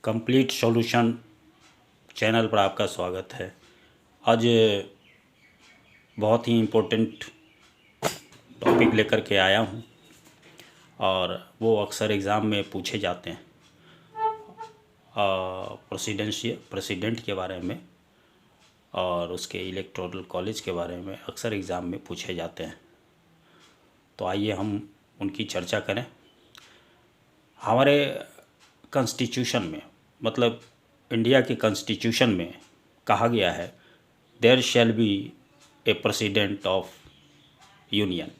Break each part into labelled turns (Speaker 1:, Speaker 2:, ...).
Speaker 1: Complete solution channel पर आपका स्वागत है। आज बहुत ही इम्पोर्टेंट टॉपिक लेकर के आया हूँ और वो अक्सर एग्ज़ाम में पूछे जाते हैं। प्रेसिडेंट के बारे में और उसके इलेक्टोरल कॉलेज के बारे में अक्सर एग्ज़ाम में पूछे जाते हैं। तो आइए हम उनकी चर्चा करें। हमारे कॉन्स्टिट्यूशन में, मतलब इंडिया के कॉन्स्टिट्यूशन में कहा गया है there shall be a president of union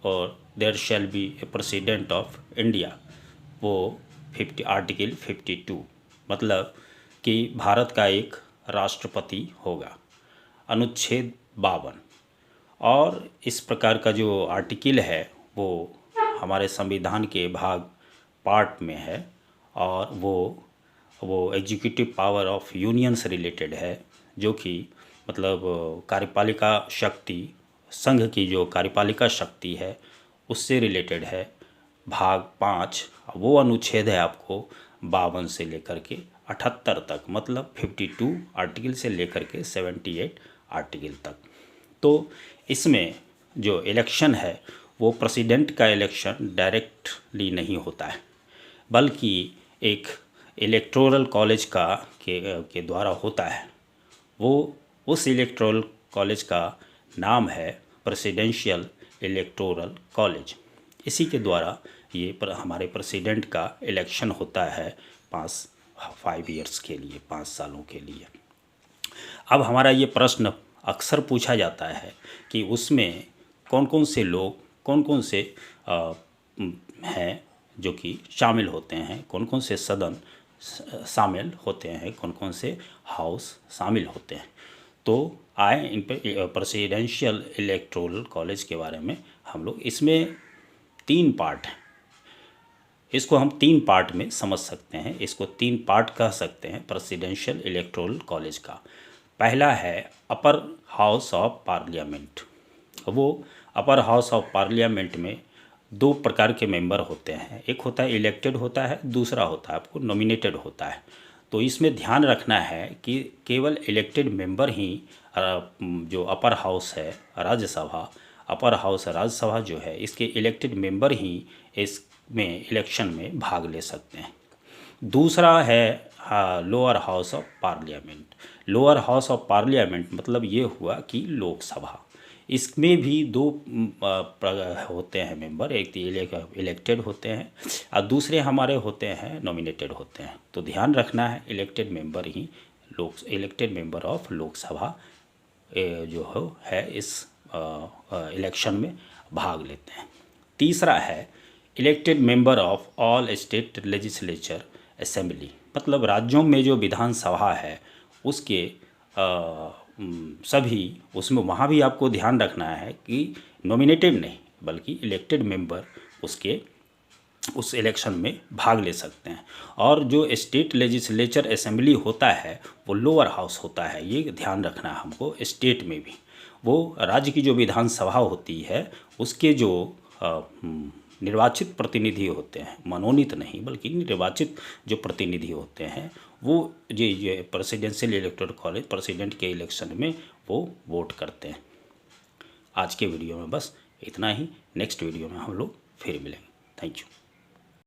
Speaker 1: और there shall be a president of India. वो आर्टिकल 52, मतलब कि भारत का एक राष्ट्रपति होगा, अनुच्छेद 52। और इस प्रकार का जो आर्टिकल है वो हमारे संविधान के भाग पार्ट में है और वो एग्जीक्यूटिव पावर ऑफ यूनियन से रिलेटेड है, जो कि मतलब कार्यपालिका शक्ति, संघ की जो कार्यपालिका शक्ति है उससे रिलेटेड है। भाग 5 वो अनुच्छेद है आपको 52 से लेकर के 78 तक, मतलब 52 आर्टिकल से लेकर के 78 आर्टिकल तक। तो इसमें जो इलेक्शन है वो प्रेसिडेंट का इलेक्शन डायरेक्टली नहीं होता है, बल्कि एक इलेक्टोरल कॉलेज के द्वारा होता है। वो उस इलेक्टोरल कॉलेज का नाम है प्रेसिडेंशियल इलेक्टोरल कॉलेज। इसी के द्वारा हमारे प्रेसिडेंट का इलेक्शन होता है 5 ईयर्स के लिए, 5 सालों के लिए। अब हमारा ये प्रश्न अक्सर पूछा जाता है कि उसमें कौन कौन से लोग, कौन कौन से हैं जो कि शामिल होते हैं, कौन कौन से सदन शामिल होते हैं, कौन कौन से हाउस शामिल होते हैं। तो आए इन पर प्रेसिडेंशियल इलेक्टोरल कॉलेज के बारे में हम लोग, इसमें 3 पार्ट हैं। इसको हम 3 पार्ट में समझ सकते हैं, इसको 3 पार्ट कह सकते हैं प्रेसिडेंशियल इलेक्टोरल कॉलेज का। पहला है अपर हाउस ऑफ पार्लियामेंट। वो अपर हाउस ऑफ पार्लियामेंट में 2 प्रकार के मेंबर होते हैं, एक होता है इलेक्टेड होता है, दूसरा होता है आपको नॉमिनेटेड होता है। तो इसमें ध्यान रखना है कि केवल इलेक्टेड मेंबर ही जो अपर हाउस है राज्यसभा, अपर हाउस राज्यसभा जो है, इसके इलेक्टेड मेंबर ही इसमें इलेक्शन में भाग ले सकते हैं। दूसरा है lower house of parliament. Lower house of parliament मतलब ये हुआ कि लोकसभा, इसमें भी 2 होते हैं मेंबर, एक इलेक्टेड होते हैं और दूसरे हमारे होते हैं नॉमिनेटेड होते हैं। तो ध्यान रखना है elected member he elected member of Lok Sabha जो है इस इलेक्शन में भाग लेते हैं। तीसरा है elected member of all state legislature assembly, मतलब राज्यों में जो विधानसभा है उसके सभी, उसमें वहाँ भी आपको ध्यान रखना है कि नॉमिनेटेड नहीं बल्कि इलेक्टेड मेंबर उस इलेक्शन में भाग ले सकते हैं। और जो स्टेट लेजिस्लेचर असेंबली होता है वो लोअर हाउस होता है, ये ध्यान रखना है हमको। स्टेट में भी वो राज्य की जो विधानसभा होती है उसके जो निर्वाचित प्रतिनिधि होते हैं, मनोनीत नहीं बल्कि निर्वाचित जो प्रतिनिधि होते हैं, वो ये प्रेसिडेंशियल इलेक्टोरल कॉलेज प्रेसिडेंट के इलेक्शन में वो वोट करते हैं। आज के वीडियो में बस इतना ही। नेक्स्ट वीडियो में हम लोग फिर मिलेंगे। Thank you.